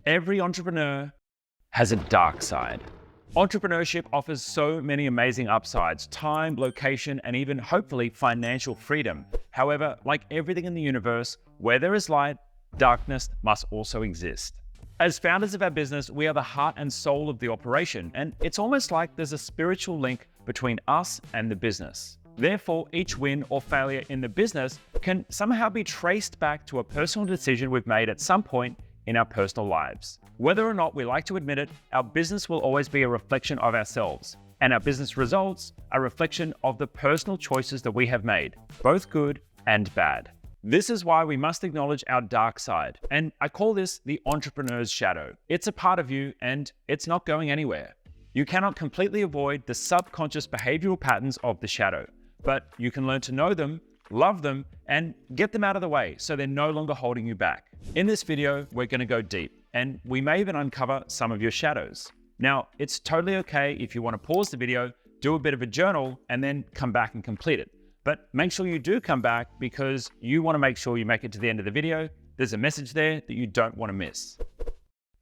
Every entrepreneur has a dark side. Entrepreneurship offers so many amazing upsides: time, location, and even hopefully financial freedom. However, like everything in the universe, where there is light, darkness must also exist. As founders of our business, we are the heart and soul of the operation, and it's almost like there's a spiritual link between us and the business. Therefore, each win or failure in the business can somehow be traced back to a personal decision we've made at some point in our personal lives. Whether or not we like to admit it, our business will always be a reflection of ourselves, and our business results are a reflection of the personal choices that we have made, both good and bad. This is why we must acknowledge our dark side, and I call this the entrepreneur's shadow. It's a part of you, and it's not going anywhere. You cannot completely avoid the subconscious behavioral patterns of the shadow, but you can learn to know them, love them, and get them out of the way so they're no longer holding you back. In this video, we're going to go deep, and we may even uncover some of your shadows. Now, it's totally okay if you want to pause the video, do a bit of a journal, and then come back and complete it. But make sure you do come back because you want to make sure you make it to the end of the video. There's a message there that you don't want to miss.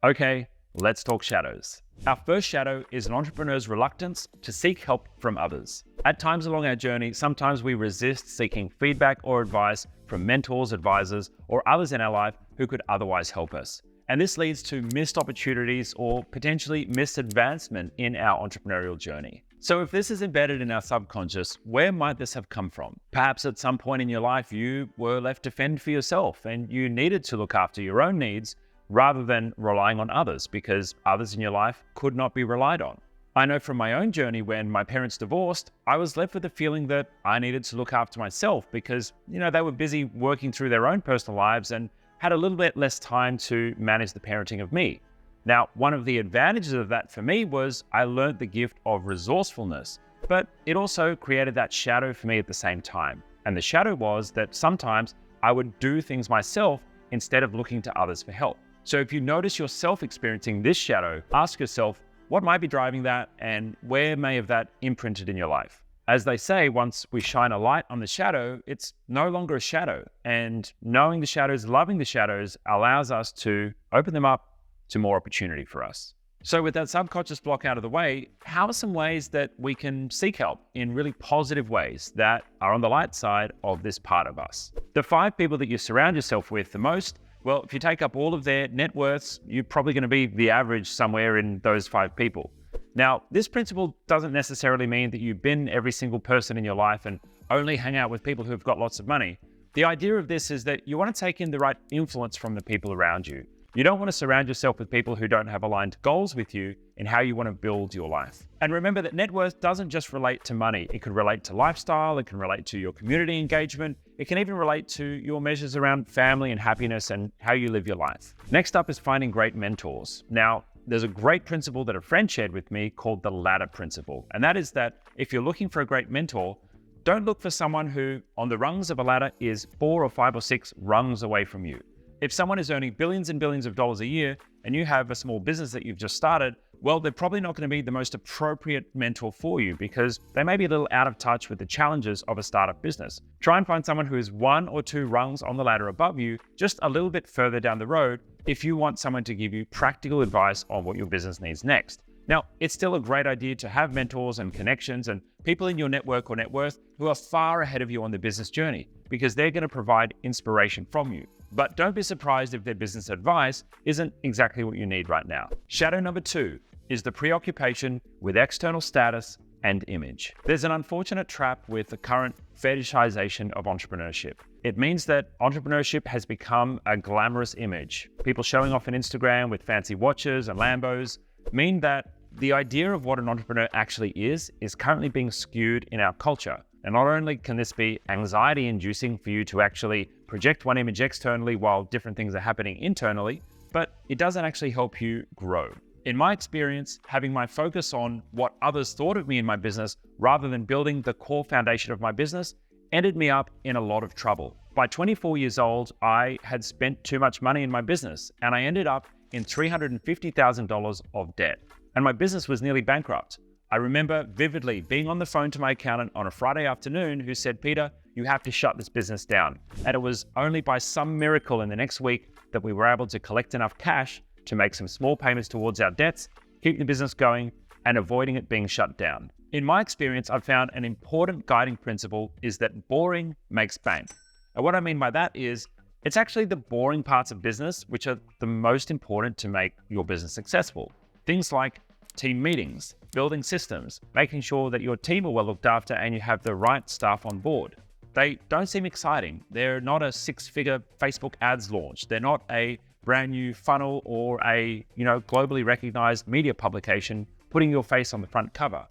Okay, let's talk shadows. Our first shadow is an entrepreneur's reluctance to seek help from others. At times along our journey, sometimes we resist seeking feedback or advice from mentors, advisors, or others in our life who could otherwise help us. And this leads to missed opportunities or potentially missed advancement in our entrepreneurial journey. So if this is embedded in our subconscious, where might this have come from? Perhaps at some point in your life, you were left to fend for yourself and you needed to look after your own needs rather than relying on others because others in your life could not be relied on. I know from my own journey, when my parents divorced, I was left with the feeling that I needed to look after myself because, they were busy working through their own personal lives and had a little bit less time to manage the parenting of me. Now, one of the advantages of that for me was I learned the gift of resourcefulness, but it also created that shadow for me at the same time. And the shadow was that sometimes I would do things myself instead of looking to others for help. So if you notice yourself experiencing this shadow, ask yourself, what might be driving that and where may have that imprinted in your life? As they say, once we shine a light on the shadow, it's no longer a shadow. And knowing the shadows, loving the shadows allows us to open them up to more opportunity for us. So with that subconscious block out of the way, how are some ways that we can seek help in really positive ways that are on the light side of this part of us? The 5 people that you surround yourself with the most, well, if you take up all of their net worths, you're probably going to be the average somewhere in those 5 people. Now, this principle doesn't necessarily mean that you bin every single person in your life and only hang out with people who've got lots of money. The idea of this is that you want to take in the right influence from the people around you. You don't want to surround yourself with people who don't have aligned goals with you in how you want to build your life. And remember that net worth doesn't just relate to money. It could relate to lifestyle, it can relate to your community engagement, it can even relate to your measures around family and happiness and how you live your life. Next up is finding great mentors. Now, there's a great principle that a friend shared with me called the ladder principle. And that is that if you're looking for a great mentor, don't look for someone who on the rungs of a ladder is 4 or 5 or 6 rungs away from you. If someone is earning billions and billions of dollars a year and you have a small business that you've just started, well, they're probably not going to be the most appropriate mentor for you because they may be a little out of touch with the challenges of a startup business. Try and find someone who is 1 or 2 rungs on the ladder above you, just a little bit further down the road, if you want someone to give you practical advice on what your business needs next. Now, it's still a great idea to have mentors and connections and people in your network or net worth who are far ahead of you on the business journey because they're going to provide inspiration from you. But don't be surprised if their business advice isn't exactly what you need right now. Shadow number 2 is the preoccupation with external status and image. There's an unfortunate trap with the current fetishization of entrepreneurship. It means that entrepreneurship has become a glamorous image. People showing off on Instagram with fancy watches and Lambos mean that the idea of what an entrepreneur actually is currently being skewed in our culture. And not only can this be anxiety inducing for you to actually project one image externally while different things are happening internally, but it doesn't actually help you grow. In my experience, having my focus on what others thought of me in my business rather than building the core foundation of my business ended me up in a lot of trouble. By 24 years old, I had spent too much money in my business and I ended up in $350,000 of debt. And my business was nearly bankrupt. I remember vividly being on the phone to my accountant on a Friday afternoon who said, "Peter, you have to shut this business down." And it was only by some miracle in the next week that we were able to collect enough cash to make some small payments towards our debts, keep the business going, and avoiding it being shut down. In my experience, I've found an important guiding principle is that boring makes bank. And what I mean by that is, it's actually the boring parts of business which are the most important to make your business successful. Things like team meetings, building systems, making sure that your team are well looked after and you have the right staff on board. They don't seem exciting. They're not a six-figure Facebook ads launch. They're not a brand new funnel or a globally recognized media publication putting your face on the front cover.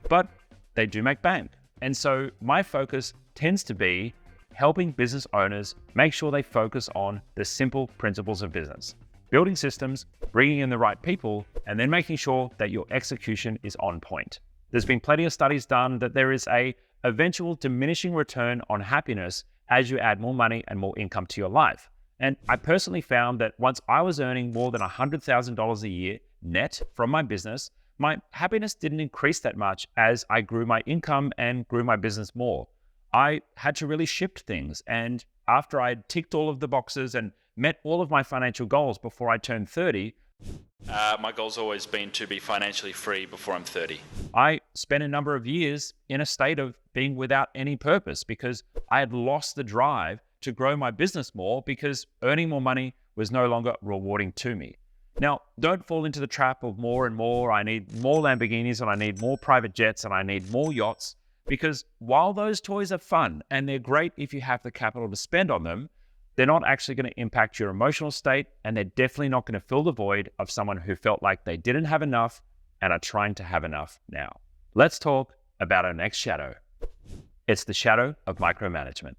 But they do make bank. And so my focus tends to be helping business owners make sure they focus on the simple principles of business. Building systems, bringing in the right people, and then making sure that your execution is on point. There's been plenty of studies done that there is an eventual diminishing return on happiness as you add more money and more income to your life. And I personally found that once I was earning more than $100,000 a year net from my business, my happiness didn't increase that much as I grew my income and grew my business more. I had to really shift things. And after I ticked all of the boxes and met all of my financial goals before I turned 30, my goal's always been to be financially free before I'm 30. I spent a number of years in a state of being without any purpose because I had lost the drive to grow my business more because earning more money was no longer rewarding to me. Now, don't fall into the trap of more and more. I need more Lamborghinis and I need more private jets and I need more yachts, because while those toys are fun and they're great if you have the capital to spend on them, they're not actually going to impact your emotional state, and they're definitely not going to fill the void of someone who felt like they didn't have enough and are trying to have enough now. Let's talk about our next shadow. It's the shadow of micromanagement.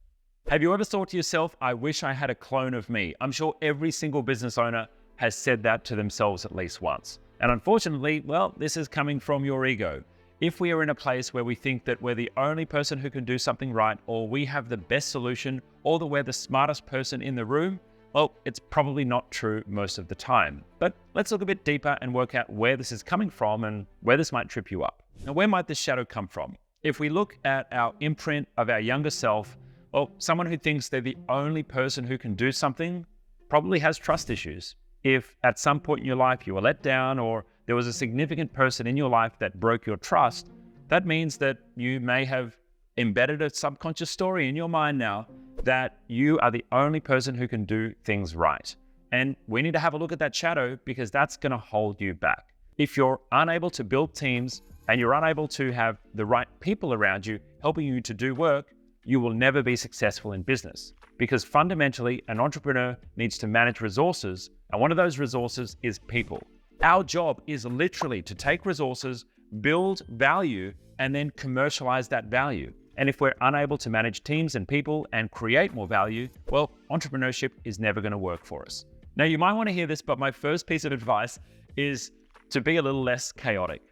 Have you ever thought to yourself, I wish I had a clone of me? I'm sure every single business owner has said that to themselves at least once. And unfortunately, well, this is coming from your ego. If we are in a place where we think that we're the only person who can do something right, or we have the best solution, or that we're the smartest person in the room, well, it's probably not true most of the time. But let's look a bit deeper and work out where this is coming from and where this might trip you up. Now, where might this shadow come from? If we look at our imprint of our younger self, well, someone who thinks they're the only person who can do something probably has trust issues. If at some point in your life you were let down, or there was a significant person in your life that broke your trust, that means that you may have embedded a subconscious story in your mind now that you are the only person who can do things right. And we need to have a look at that shadow, because that's going to hold you back. If you're unable to build teams and you're unable to have the right people around you helping you to do work, you will never be successful in business. Because fundamentally, an entrepreneur needs to manage resources, and one of those resources is people. Our job is literally to take resources, build value, and then commercialize that value. And if we're unable to manage teams and people and create more value, well, entrepreneurship is never going to work for us. Now, you might want to hear this, but my first piece of advice is to be a little less chaotic.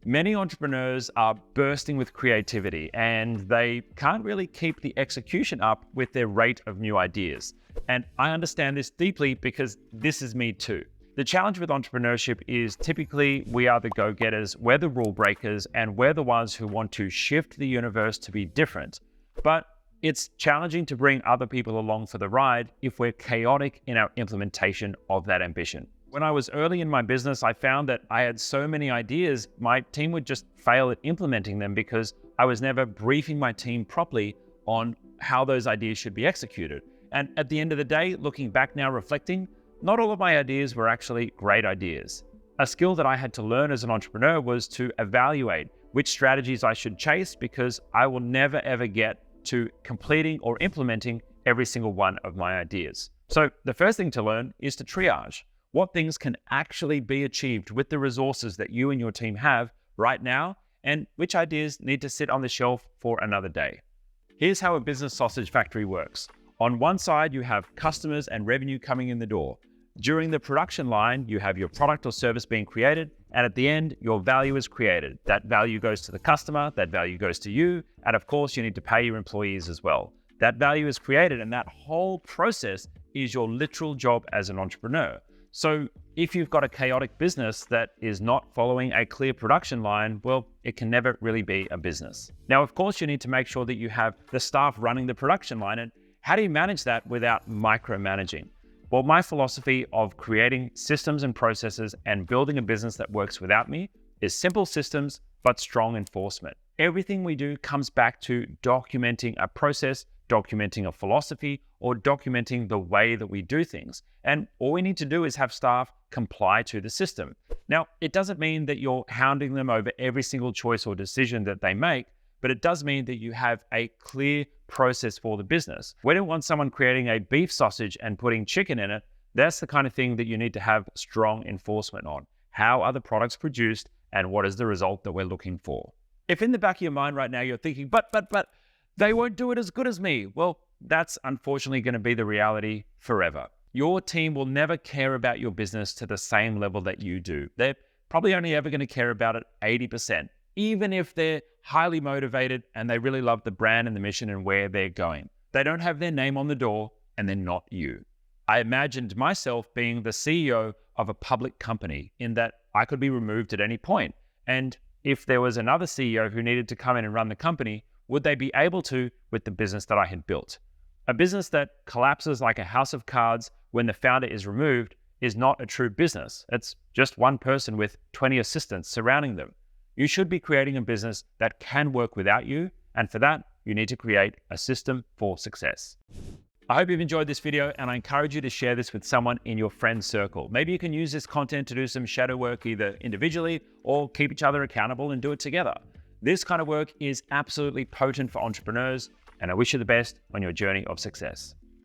Many entrepreneurs are bursting with creativity and they can't really keep the execution up with their rate of new ideas. And I understand this deeply because this is me too. The challenge with entrepreneurship is typically we are the go-getters, we're the rule breakers, and we're the ones who want to shift the universe to be different. But it's challenging to bring other people along for the ride if we're chaotic in our implementation of that ambition. When I was early in my business, I found that I had so many ideas, my team would just fail at implementing them because I was never briefing my team properly on how those ideas should be executed. And at the end of the day, looking back now, reflecting, not all of my ideas were actually great ideas. A skill that I had to learn as an entrepreneur was to evaluate which strategies I should chase, because I will never ever get to completing or implementing every single one of my ideas. So the first thing to learn is to triage. What things can actually be achieved with the resources that you and your team have right now, and which ideas need to sit on the shelf for another day. Here's how a business sausage factory works. On one side, you have customers and revenue coming in the door. During the production line, you have your product or service being created, and at the end, your value is created. That value goes to the customer, that value goes to you, and of course, you need to pay your employees as well. That value is created, and that whole process is your literal job as an entrepreneur. So if you've got a chaotic business that is not following a clear production line, well, it can never really be a business. Now, of course, you need to make sure that you have the staff running the production line. And how do you manage that without micromanaging? Well, my philosophy of creating systems and processes and building a business that works without me is simple systems, but strong enforcement. Everything we do comes back to documenting a process, documenting a philosophy, or documenting the way that we do things. And all we need to do is have staff comply to the system. Now, it doesn't mean that you're hounding them over every single choice or decision that they make, but it does mean that you have a clear process for the business. We don't want someone creating a beef sausage and putting chicken in it. That's the kind of thing that you need to have strong enforcement on. How are the products produced and what is the result that we're looking for? If in the back of your mind right now you're thinking, but they won't do it as good as me. Well, that's unfortunately going to be the reality forever. Your team will never care about your business to the same level that you do. They're probably only ever going to care about it 80%, even if they're highly motivated and they really love the brand and the mission and where they're going. They don't have their name on the door and they're not you. I imagined myself being the CEO of a public company in that I could be removed at any point. And if there was another CEO who needed to come in and run the company, would they be able to with the business that I had built? A business that collapses like a house of cards when the founder is removed is not a true business. It's just one person with 20 assistants surrounding them. You should be creating a business that can work without you, and for that, you need to create a system for success. I hope you've enjoyed this video, and I encourage you to share this with someone in your friend circle. Maybe you can use this content to do some shadow work either individually or keep each other accountable and do it together. This kind of work is absolutely potent for entrepreneurs, and I wish you the best on your journey of success.